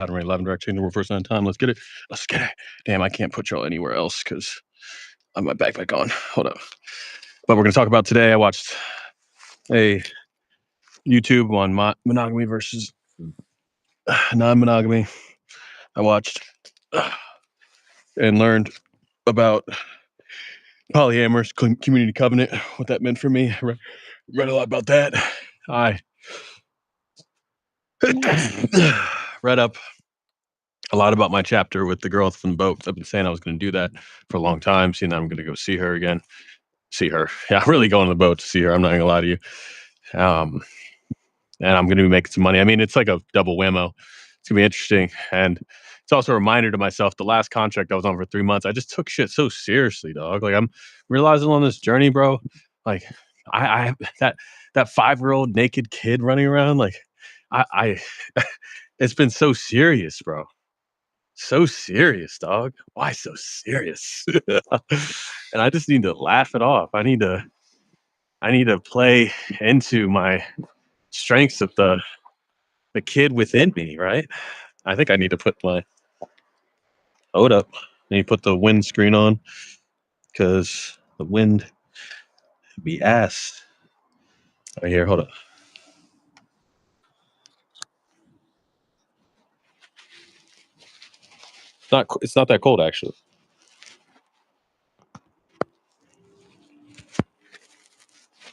Saturday 11 direct change over first on time. Let's get it. Let's get it. Damn, I can't put y'all anywhere else because I have my backpack on. Hold up. But we're gonna talk about today. I watched a YouTube on monogamy versus non-monogamy. I watched and learned about polyamorous community covenant, what that meant for me. Read a lot about that. I read up a lot about my chapter with the girl from the boat. I've been saying I was going to do that for a long time, seeing that I'm going to go see her again. See her. Yeah, I'm really going on the boat to see her. I'm not going to lie to you. And I'm going to be making some money. I mean, it's like a double whammo. It's going to be interesting. And it's also a reminder to myself, the last contract I was on for 3 months, I just took shit so seriously, dog. Like, I'm realizing on this journey, bro, like, I that 5-year-old naked kid running around, like, I it's been so serious, bro. So serious, dog. Why so serious? And I just need to laugh it off. I need to play into my strengths of the kid within me, right? I think I need to put my hold up. I need to put the wind screen on because the wind be ass. Right here, hold up. It's not that cold actually.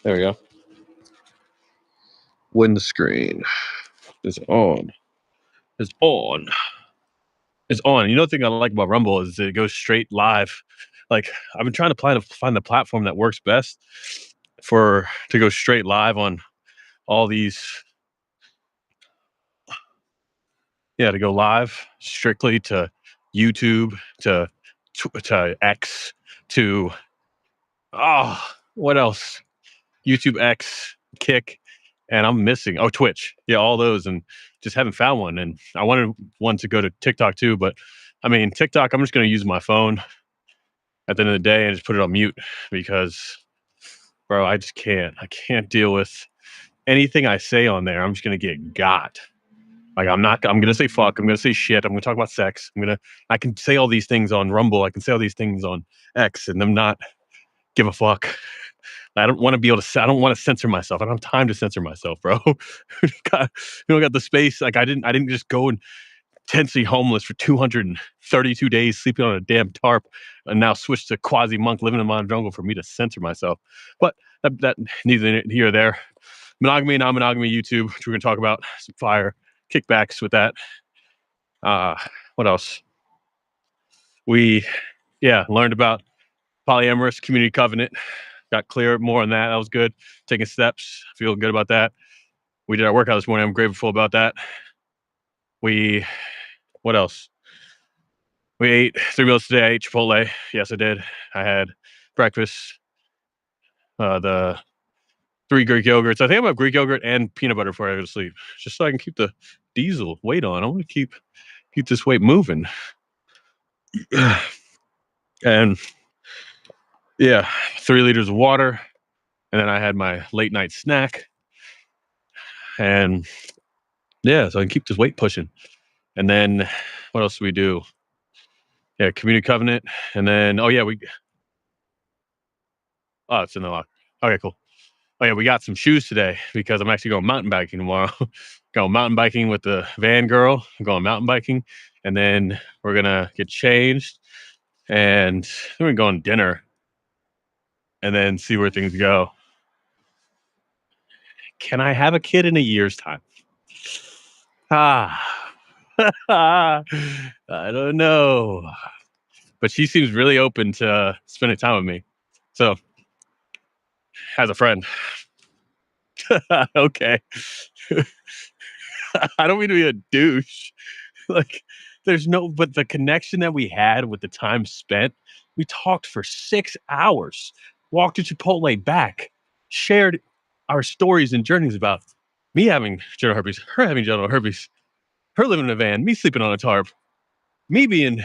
There we go. Wind screen is on. Is on. Is on. You know the thing I like about Rumble is it goes straight live. Like I've been trying to find the platform that works best to go straight live on all these. Yeah, to go live strictly to YouTube, to X, to what else? YouTube X, Kick, and I'm missing Twitch. Yeah, all those, and just haven't found one. And I wanted one to go to TikTok too, but I mean TikTok, I'm just gonna use my phone at the end of the day and just put it on mute because, bro, I just can't. I can't deal with anything I say on there. I'm just gonna get got. Like I'm gonna say fuck, I'm gonna say shit, I'm gonna talk about sex. I can say all these things on Rumble, I can say all these things on X and them not give a fuck. I don't want to be able to I don't want to censor myself. I don't have time to censor myself, bro. You don't got the space. Like I didn't just go and intensely homeless for 232 days, sleeping on a damn tarp, and now switch to Quasi monk living in my jungle for me to censor myself. But that neither here or there. Monogamy, non-monogamy, YouTube, which we're gonna talk about. Some fire kickbacks with that. What else? We learned about polyamorous community covenant. Got clear more on that. That was good. Taking steps. Feel good about that. We did our workout this morning. I'm grateful about that. What else? We ate 3 meals today. I ate Chipotle. Yes, I did. I had breakfast. The 3 Greek yogurts. I think I'm gonna have Greek yogurt and peanut butter before I go to sleep, just so I can keep the diesel weight on. I want to keep this weight moving. And 3 liters of water. And then I had my late night snack. And so I can keep this weight pushing. And then what else do we do? Yeah, community covenant. And then it's in the lock. Okay, cool. Oh yeah, we got some shoes today because I'm actually going mountain biking tomorrow. Going mountain biking with the van girl. I'm going mountain biking. And then we're gonna get changed and then we're going to dinner and then see where things go. Can I have a kid in a year's time? I don't know. But she seems really open to spending time with me. So, as a friend. Okay. I don't mean to be a douche. Like, but the connection that we had with the time spent, we talked for 6 hours, walked to Chipotle back, shared our stories and journeys about me having genital herpes, her having genital herpes, her living in a van, me sleeping on a tarp, me being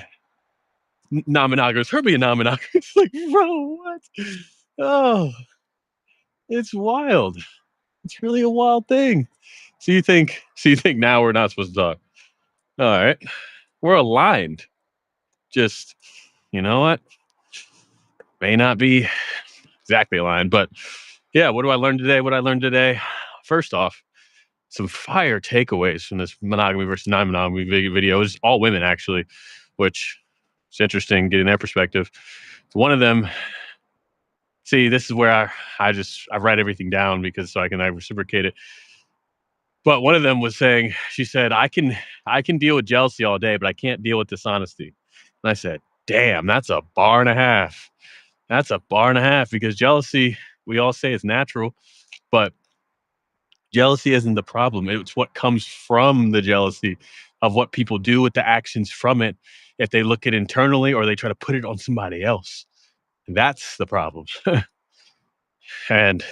non-monogamous, her being non-monogamous. Like, bro, what? Oh, it's wild. It's really a wild thing. So you think now we're not supposed to talk? All right. We're aligned. Just, you know what? May not be exactly aligned, but yeah, what do I learn today? What I learned today? First off, some fire takeaways from this monogamy versus non-monogamy video. It's all women actually, which is interesting getting their perspective. One of them, see, this is where I write everything down because so I reciprocate it. But one of them was saying, she said, I can deal with jealousy all day, but I can't deal with dishonesty. And I said, damn, that's a bar and a half. That's a bar and a half because jealousy, we all say is natural, but jealousy isn't the problem. It's what comes from the jealousy of what people do with the actions from it. If they look at internally or they try to put it on somebody else, that's the problem. And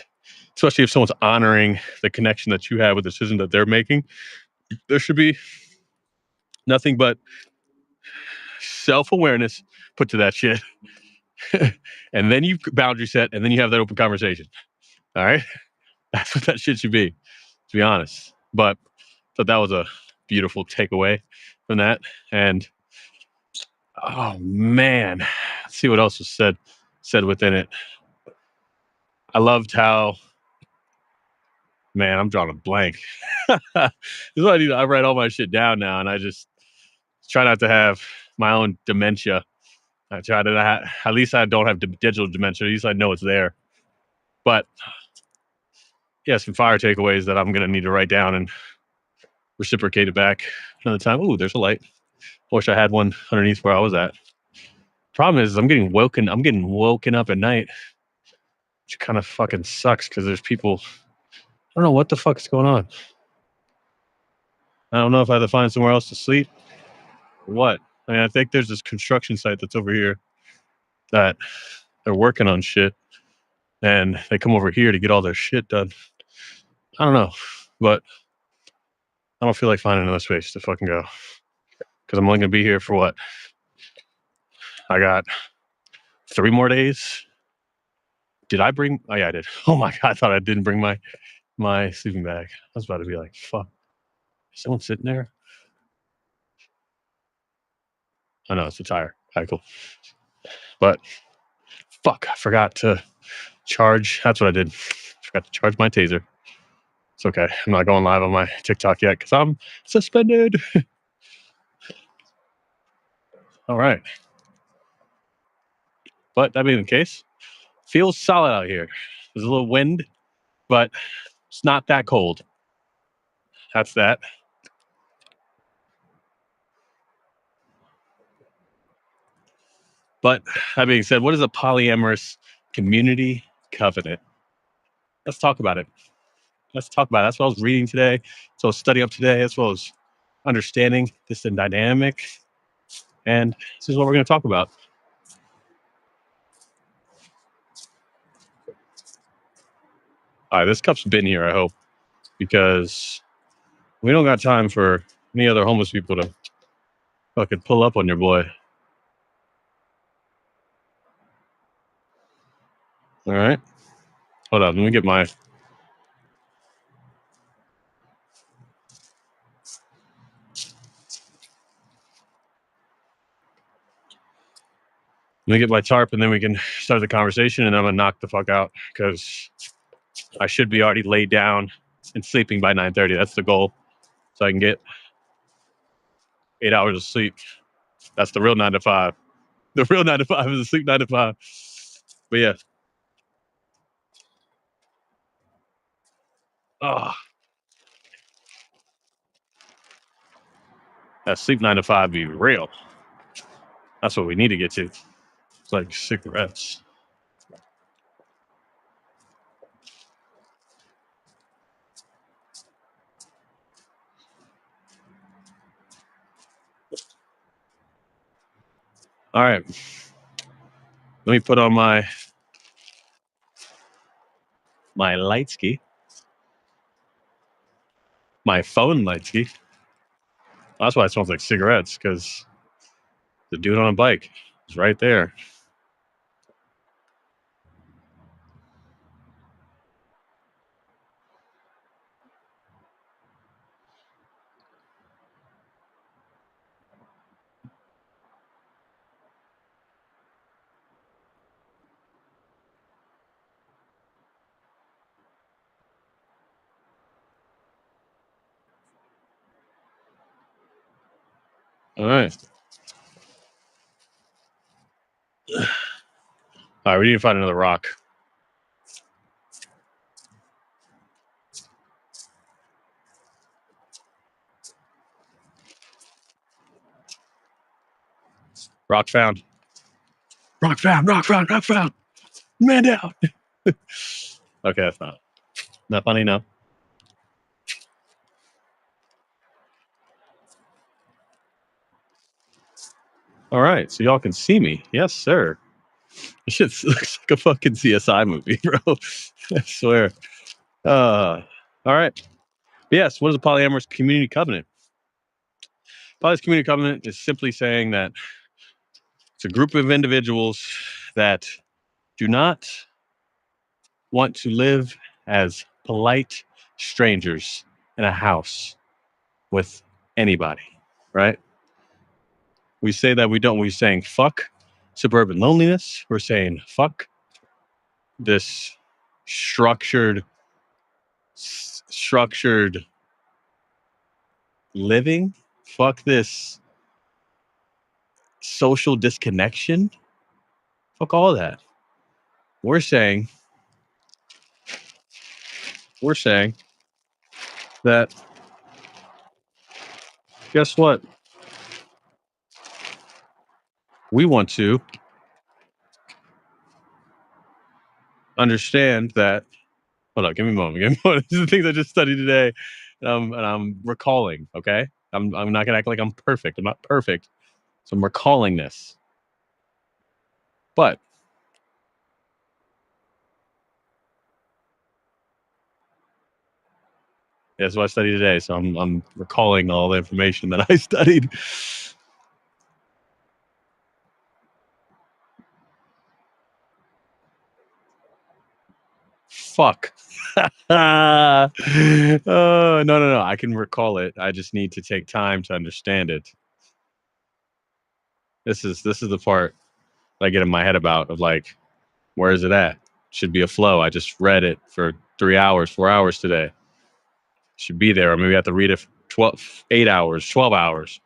especially if someone's honoring the connection that you have with the decision that they're making, there should be nothing but self awareness put to that shit. And then you boundary set and then you have that open conversation. All right. That's what that shit should be, to be honest. But so that was a beautiful takeaway from that. And oh man, let's see what else was said within it. I loved how, man, I'm drawing a blank. This is what I need. I write all my shit down now, and I just try not to have my own dementia. I try to not, at least I don't have digital dementia. At least I know it's there. But yeah, some fire takeaways that I'm gonna need to write down and reciprocate it back another time. Ooh, there's a light. Wish I had one underneath where I was at. Problem is, I'm getting woken. I'm getting woken up at night, which kind of fucking sucks because there's people. I don't know what the fuck is going on. I don't know if I have to find somewhere else to sleep or what. I mean, I think there's this construction site that's over here that they're working on shit, and they come over here to get all their shit done. I don't know, but I don't feel like finding another space to fucking go because I'm only gonna be here for what? I got 3 more days. Did I bring? Oh yeah, I did. Oh my god, I thought I didn't bring my sleeping bag. I was about to be like, fuck. Is someone sitting there? Oh no, it's a tire. All right, cool. But fuck, I forgot to charge. That's what I did. Forgot to charge my taser. It's okay. I'm not going live on my TikTok yet because I'm suspended. All right. But that being the case, feels solid out here. There's a little wind, but it's not that cold. That's that. But that being said, what is a polyamorous community covenant? Let's talk about it. Let's talk about it. That's what I was reading today. So I was studying up today, as well as understanding this dynamic. And this is what we're going to talk about. All right, this cup's been here, I hope, because we don't got time for any other homeless people to fucking pull up on your boy. All right. Hold on. Let me get my. Let me get my tarp and then we can start the conversation. And I'm going to knock the fuck out because I should be already laid down and sleeping by 9:30. That's the goal. So I can get 8 hours of sleep. That's the real 9 to 5. The real 9 to 5 is a sleep 9 to 5. But yeah. Oh, that sleep 9 to 5 be real. That's what we need to get to. It's like cigarettes. All right. Let me put on my light ski, my phone light ski. That's why it smells like cigarettes, because the dude on a bike is right there. All right. All right, we need to find another rock. Rock found. Rock found. Rock found. Rock found. Man down. Okay, that's not funny. No. All right, so y'all can see me. Yes, sir. This shit looks like a fucking CSI movie, bro. I swear. All right. Yes, what is a polyamorous community covenant? Polyamorous community covenant is simply saying that it's a group of individuals that do not want to live as polite strangers in a house with anybody, right? We say that we don't. We're saying fuck suburban loneliness. We're saying fuck this structured living. Fuck this social disconnection. Fuck all that. We're saying that guess what? We want to understand that. Hold on, give me a moment. Give me a moment. These are the things I just studied today, and I'm recalling. Okay, I'm not gonna act like I'm perfect. I'm not perfect, so I'm recalling this. But that's what I studied today. So I'm recalling all the information that I studied. Fuck. Oh no. I can recall it. I just need to take time to understand it. This is the part that I get in my head about of like, where is it at? Should be a flow. I just read it for 3 hours, 4 hours today. Should be there. Or maybe I have to read it for 8 hours, 12 hours.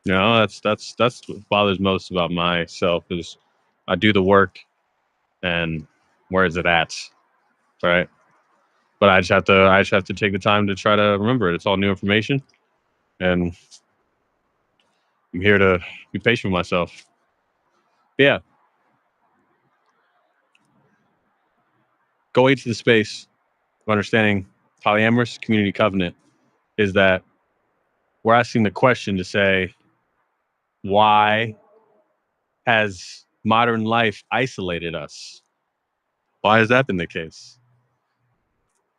You know, that's what bothers most about myself is I do the work and where is it at? Right. But I just have to take the time to try to remember it. It's all new information. And I'm here to be patient with myself. Yeah. Going to the space of understanding polyamorous community covenant is that we're asking the question to say, why has modern life isolated us? Why has that been the case?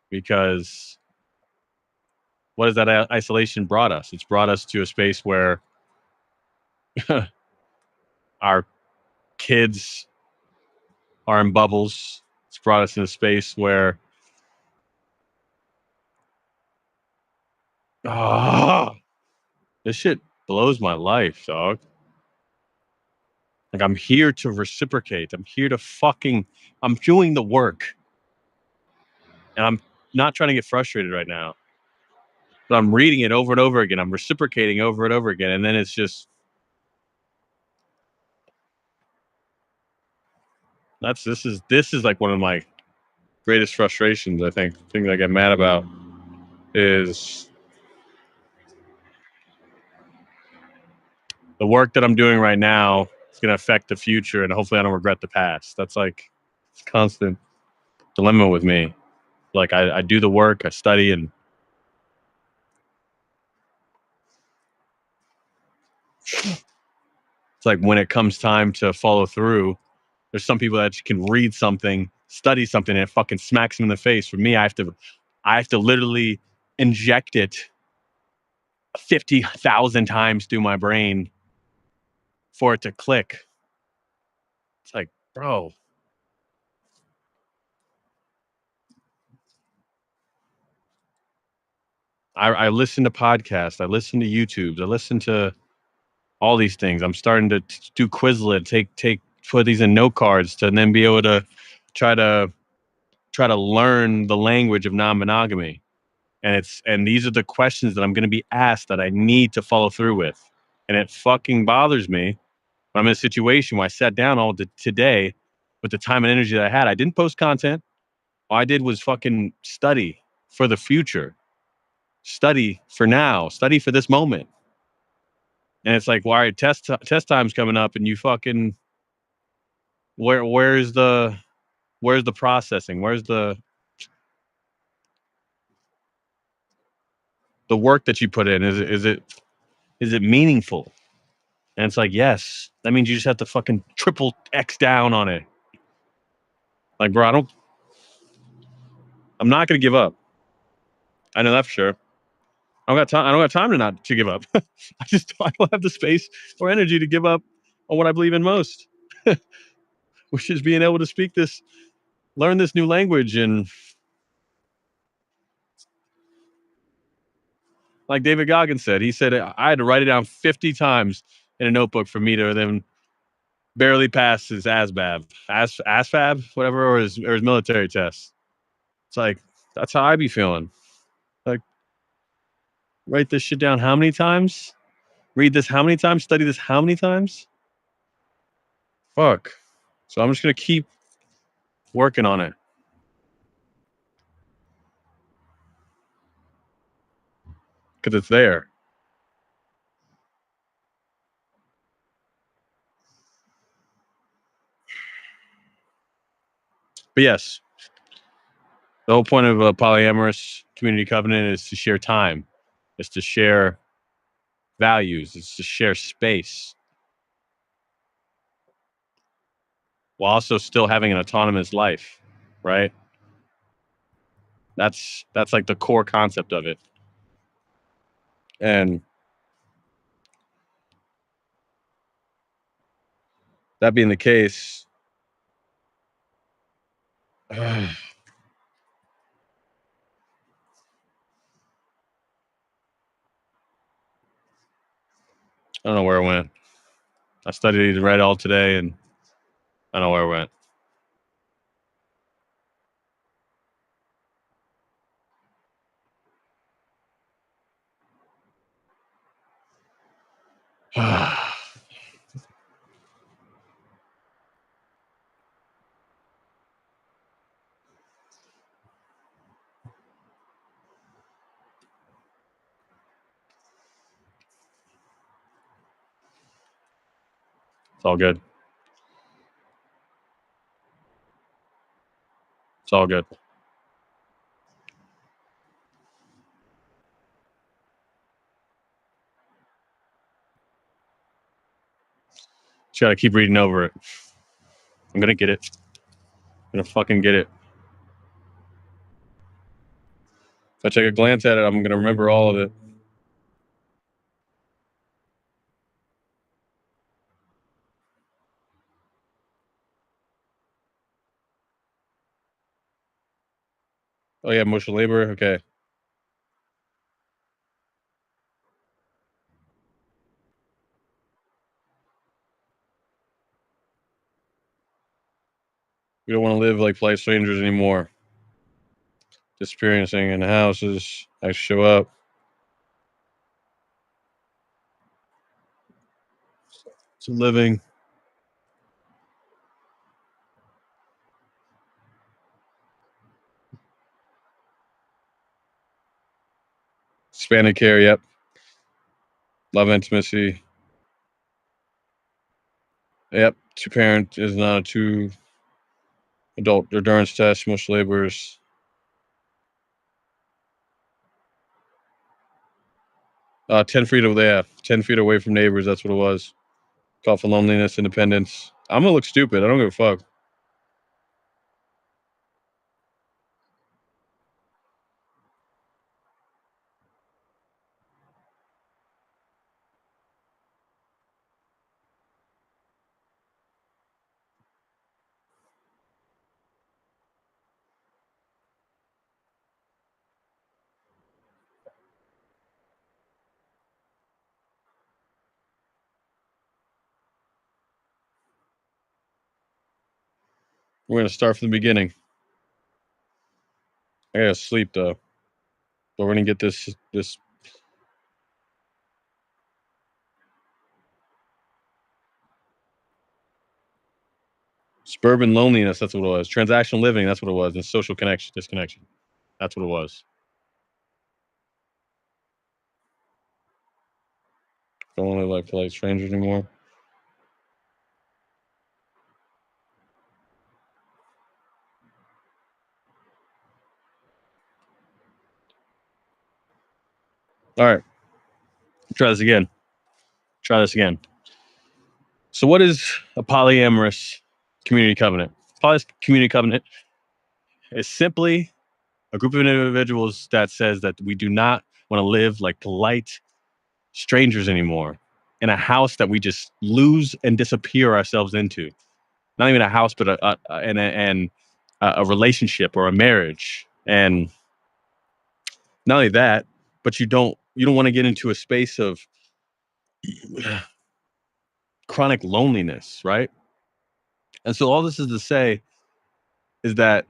Because what has that isolation brought us? It's brought us to a space where our kids are in bubbles. It's brought us in a space where this shit blows my life, dog. Like I'm here to reciprocate. I'm doing the work. And I'm not trying to get frustrated right now. But I'm reading it over and over again. I'm reciprocating over and over again. And then it's just this is like one of my greatest frustrations, I think. Things I get mad about is the work that I'm doing right now is gonna affect the future and hopefully I don't regret the past. That's like it's a constant dilemma with me. Like I do the work, I study and it's like when it comes time to follow through, there's some people that can read something, study something, and it fucking smacks them in the face. For me, I have to literally inject it 50,000 times through my brain for it to click. It's like, bro. I listen to podcasts, I listen to YouTubes, I listen to all these things. I'm starting to do Quizlet, put these in note cards to then be able to try to try to learn the language of non-monogamy. And these are the questions that I'm going to be asked that I need to follow through with. And it fucking bothers me when I'm in a situation where I sat down today with the time and energy that I had. I didn't post content. All I did was fucking study for the future, study for now, study for this moment. And it's like, why are test times coming up and you fucking where's the processing? Where's the work that you put in? Is it meaningful? And it's like, yes. That means you just have to fucking triple X down on it. Like, bro, I'm not gonna give up. I know that for sure. I don't got time to not to give up. I don't have the space or energy to give up on what I believe in most, which is being able to learn this new language. And like David Goggins said, he said I had to write it down 50 times in a notebook for me to then barely pass his ASFAB, whatever, or his military test. It's like, that's how I be feeling. Like, write this shit down how many times? Read this how many times? Study this how many times? Fuck. So I'm just gonna keep working on it because it's there. But yes, the whole point of a polyamorous community covenant is to share time. It's to share values. It's to share space while also still having an autonomous life, right? That's like the core concept of it. And that being the case, I don't know where it went. I studied and read all today, and I don't know where it went. It's all good. It's all good. Just gotta keep reading over it. I'm gonna get it. I'm gonna fucking get it. If I take a glance at it, I'm gonna remember all of it. Oh yeah, emotional labor. Okay. We don't want to live like flight strangers anymore. Disappearing in the houses. I show up. Some living. Hispanic care. Yep. Love intimacy. Yep. Two parent is not a two adult endurance test. Emotional laborers. 10 feet away. Yeah, 10 feet away from neighbors. That's what it was. Call for loneliness, independence. I'm gonna look stupid. I don't give a fuck. We're gonna start from the beginning. I gotta sleep though. But we're gonna get this suburban loneliness. That's what it was. Transactional living. That's what it was. And social connection disconnection. That's what it was. Don't want to like polite strangers anymore. All right. Try this again. Try this again. So, what is a polyamorous community covenant? Polyamorous community covenant is simply a group of individuals that says that we do not want to live like polite strangers anymore in a house that we just lose and disappear ourselves into. Not even a house, but a relationship or a marriage. And not only that, but you don't want to get into a space of chronic loneliness, right? And so all this is to say is that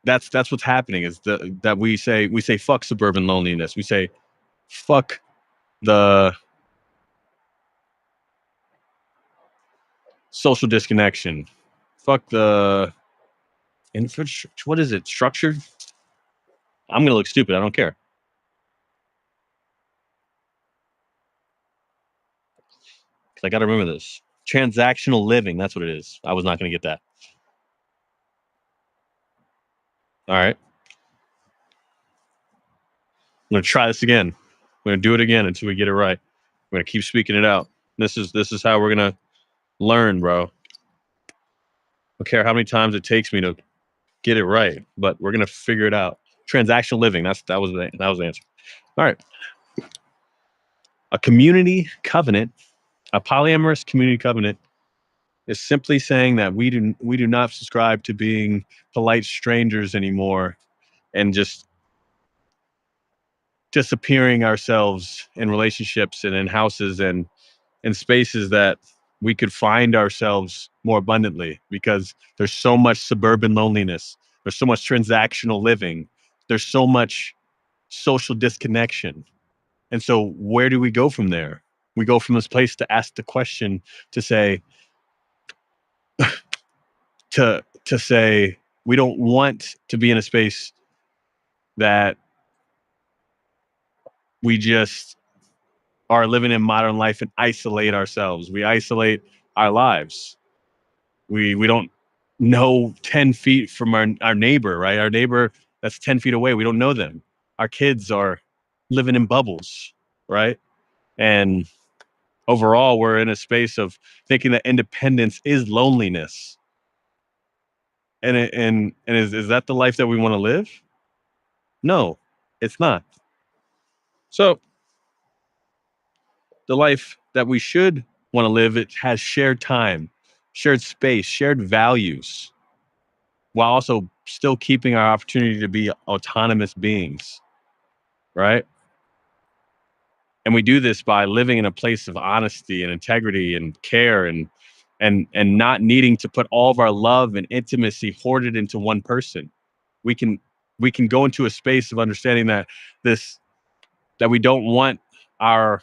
that's what's happening is that we say fuck suburban loneliness. We say fuck the social disconnection. Fuck the infrastructure. What is it? Structure? I'm gonna look stupid. I don't care. I got to remember this. Transactional living. That's what it is. I was not gonna get that. All right. I'm gonna try this again. We're gonna do it again until we get it right. We're gonna keep speaking it out. This is how we're gonna learn, bro. I don't care how many times it takes me to get it right, but we're gonna figure it out. Transactional living. That was the answer. All right. A community covenant, a polyamorous community covenant, is simply saying that we do not subscribe to being polite strangers anymore and just disappearing ourselves in relationships and in houses and in spaces that we could find ourselves more abundantly because there's so much suburban loneliness. There's so much transactional living. There's so much social disconnection. And so where do we go from there? We go from this place to ask the question to say, to say we don't want to be in a space that we just are living in modern life and isolate ourselves. We isolate our lives. We don't know 10 feet from our neighbor, right? Our neighbor that's 10 feet away, we don't know them. Our kids are living in bubbles, right? And overall, we're in a space of thinking that independence is loneliness. And is that the life that we want to live? No, it's not. So the life that we should want to live, it has shared time, shared space, shared values, while also still keeping our opportunity to be autonomous beings, right? And we do this by living in a place of honesty and integrity and care and not needing to put all of our love and intimacy hoarded into one person. We can we can go into a space of understanding this that we don't want our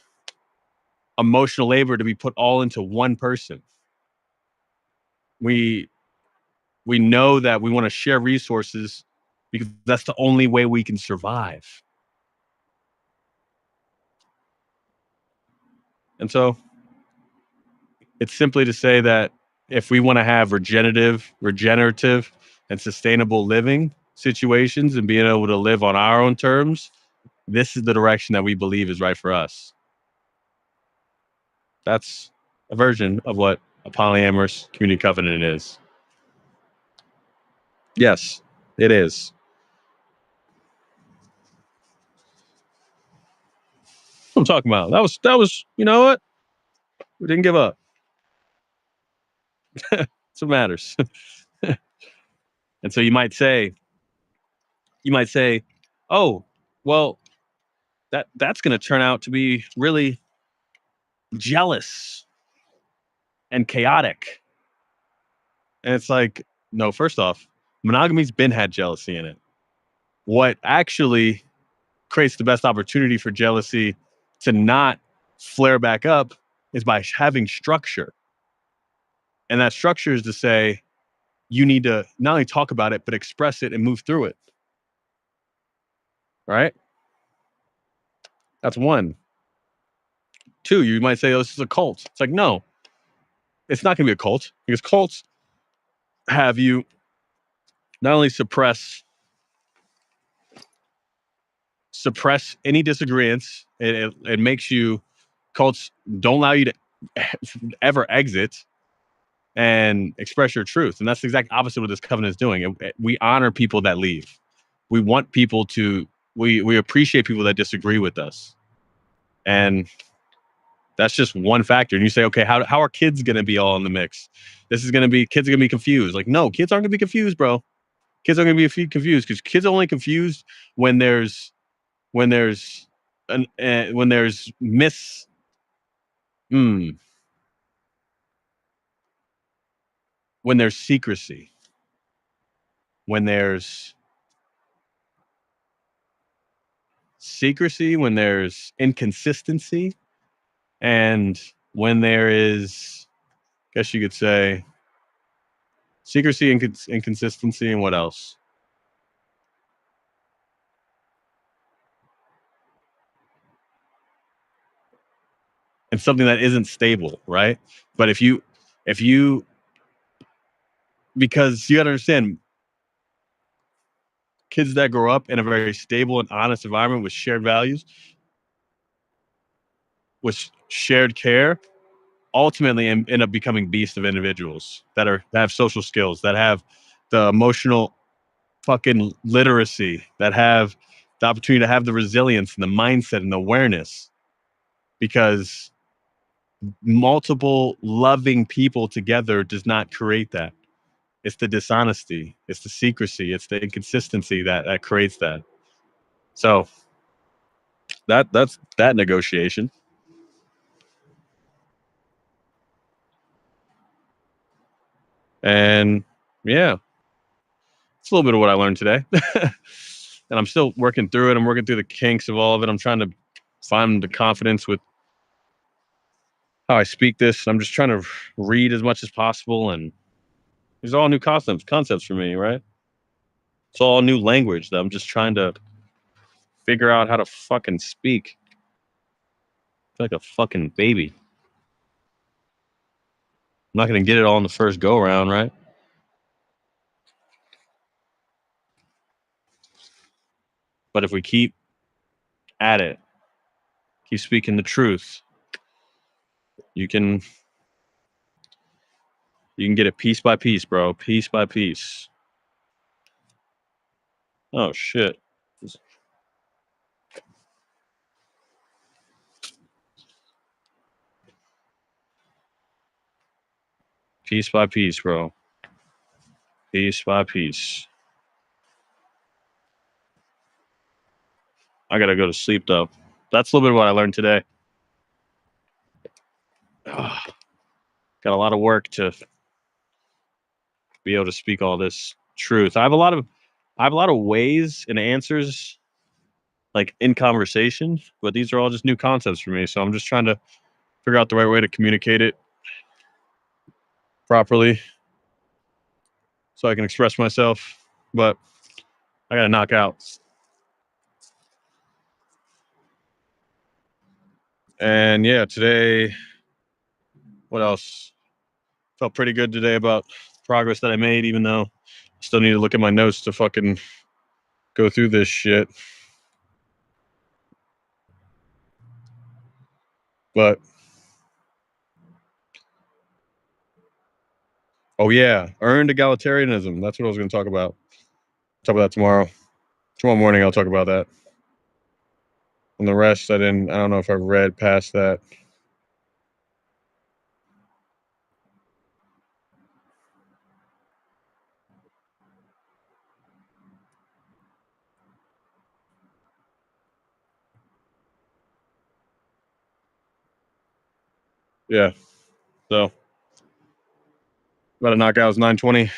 emotional labor to be put all into one person. We we know that we want to share resources because that's the only way we can survive. And so it's simply to say that if we want to have regenerative, and sustainable living situations and being able to live on our own terms, this is the direction that we believe is right for us. That's a version of what a polyamorous community covenant is. Yes, it is. What I'm talking about. That was, you know what? We didn't give up. That's what matters. And so you might say, oh, well, that's going to turn out to be really jealous and chaotic. And it's like, no, first off, monogamy's been had jealousy in it. What actually creates the best opportunity for jealousy to not flare back up is by having structure. And that structure is to say, you need to not only talk about it, but express it and move through it. Right? That's one. Two, you might say, oh, this is a cult. It's like, no, it's not going to be a cult because cults have you not only suppress any disagreements, it makes you, cults don't allow you to ever exit and express your truth. And that's the exact opposite of what this covenant is doing. We honor people that leave. We want people to, we appreciate people that disagree with us. And that's just one factor. And you say, okay, how are kids going to be all in the mix? This is going to be, kids are going to be confused. Like, no, kids aren't going to be confused, bro. Kids are going to be confused because kids are only confused when there's, when there's, when there's when there's secrecy, when there's when there's inconsistency, and when there is, I guess you could say, secrecy, inconsistency, and what else? And something that isn't stable, right? But if you, because you got to understand, kids that grow up in a very stable and honest environment with shared values, with shared care, ultimately end up becoming beasts of individuals that have social skills, that have the emotional fucking literacy, that have the opportunity to have the resilience and the mindset and the awareness, because multiple loving people together does not create that. It's the dishonesty, it's the secrecy, it's the inconsistency that creates that. So that's that negotiation. And yeah, it's a little bit of what I learned today. And I'm still working through it. I'm working through the kinks of all of it. I'm trying to find the confidence with how I speak this. I'm just trying to read as much as possible. And these are all new concepts for me, right? It's all new language that I'm just trying to figure out how to fucking speak. I feel like a fucking baby. I'm not going to get it all in the first go around, right? But if we keep at it, keep speaking the truth, you can get it piece by piece, bro. Piece by piece. Oh shit. Piece by piece, bro. Piece by piece. I gotta go to sleep though. That's a little bit of what I learned today. Ugh. Got a lot of work to be able to speak all this truth. I have a lot of ways and answers like in conversation, but these are all just new concepts for me. So I'm just trying to figure out the right way to communicate it properly so I can express myself. But I gotta knock out. And yeah, today, what else? Felt pretty good today about progress that I made, even though I still need to look at my notes to fucking go through this shit. But oh yeah, earned egalitarianism. That's what I was going to talk about. Talk about that tomorrow. Tomorrow morning, I'll talk about that. And the rest, I didn't. I don't know if I read past that. Yeah. So about to knock out. It's 9:20.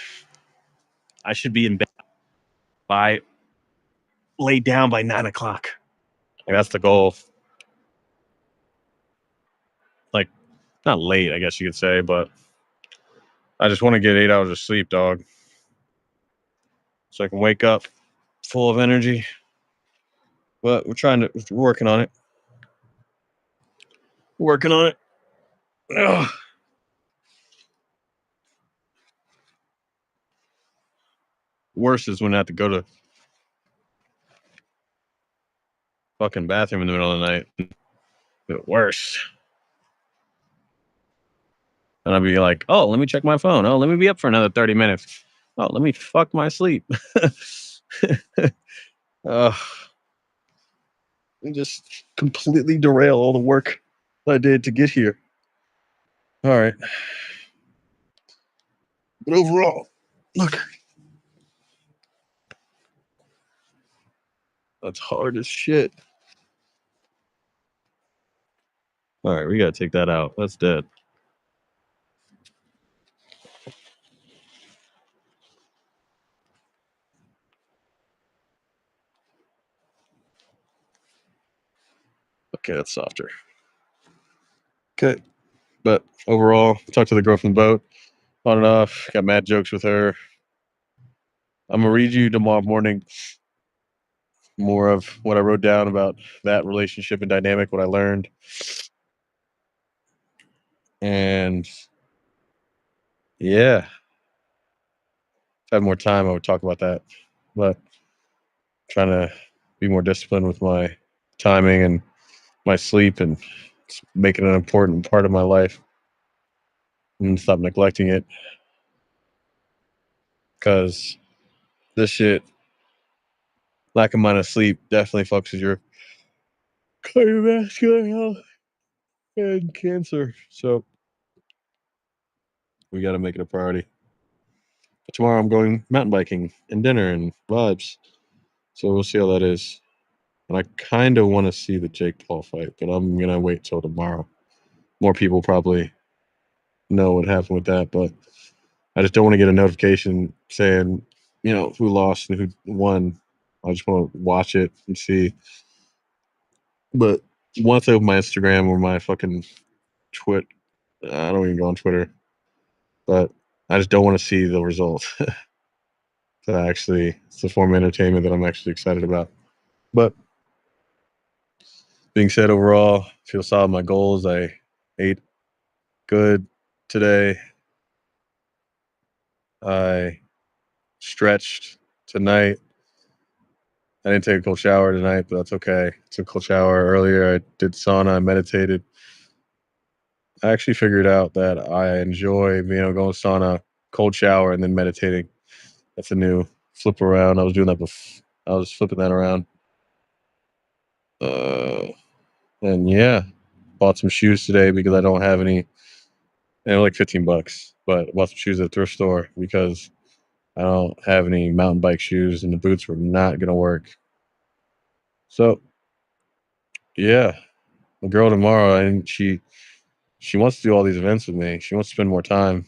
I should be in bed by laid down by 9 o'clock. Like, that's the goal. Like, not late, I guess you could say, but I just want to get 8 hours of sleep, dog, so I can wake up full of energy. But we're working on it. Working on it. Ugh. Worse is when I have to go to fucking bathroom in the middle of the night. The worst. And I'll be like, oh, let me check my phone. Oh, let me be up for another 30 minutes. Oh, let me fuck my sleep. And just completely derail all the work I did to get here. All right. But overall, look, that's hard as shit. All right, we got to take that out. That's dead. Okay, that's softer. Okay. But overall, talked to the girl from the boat on and off. Got mad jokes with her. I'm gonna read you tomorrow morning more of what I wrote down about that relationship and dynamic, what I learned. And yeah, if I had more time, I would talk about that. But trying to be more disciplined with my timing and my sleep and make it an important part of my life and stop neglecting it. Because this shit, lack of amount of sleep, definitely fucks with your cardiovascular health and cancer. So we got to make it a priority. But tomorrow I'm going mountain biking and dinner and vibes. So we'll see how that is. And I kind of want to see the Jake Paul fight, but I'm going to wait till tomorrow. More people probably know what happened with that, but I just don't want to get a notification saying, who lost and who won. I just want to watch it and see. But once I open my Instagram or my fucking Twit, I don't even go on Twitter, but I just don't want to see the results. It's a form of entertainment that I'm actually excited about. But being said, overall, I feel solid my goals. I ate good today. I stretched tonight. I didn't take a cold shower tonight, but that's okay. I took a cold shower earlier. I did sauna. I meditated. I actually figured out that I enjoy being able to go in sauna, cold shower, and then meditating. That's a new flip around. I was doing that before. I was flipping that around. And yeah, bought some shoes today because I don't have any. They're like $15, but I bought some shoes at the thrift store because I don't have any mountain bike shoes, and the boots were not gonna work. So yeah, the girl tomorrow, and she wants to do all these events with me. She wants to spend more time,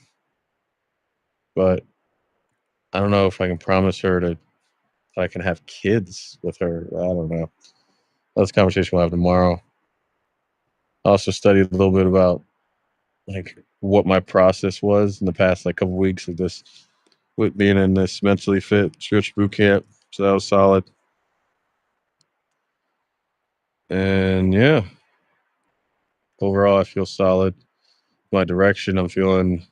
but I don't know if I can promise her that I can have kids with her. I don't know. That's a conversation we'll have tomorrow. I also studied a little bit about like what my process was in the past like couple weeks of this with being in this mentally fit spiritual boot camp. So that was solid. And yeah, overall I feel solid. My direction, I'm feeling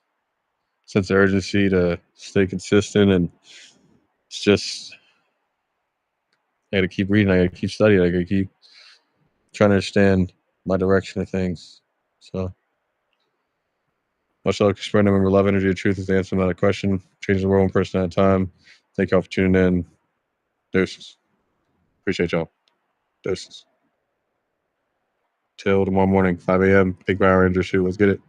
sense of urgency to stay consistent, and it's just I gotta keep reading, I gotta keep studying, I gotta keep trying to understand my direction of things. So much love, spread remember love, energy, and truth is the answer to that question. Changing the world one person at a time. Thank y'all for tuning in. Deuces. Appreciate y'all. Deuces. Till tomorrow morning, 5 a.m. Big Power Ranger shoot. Let's get it.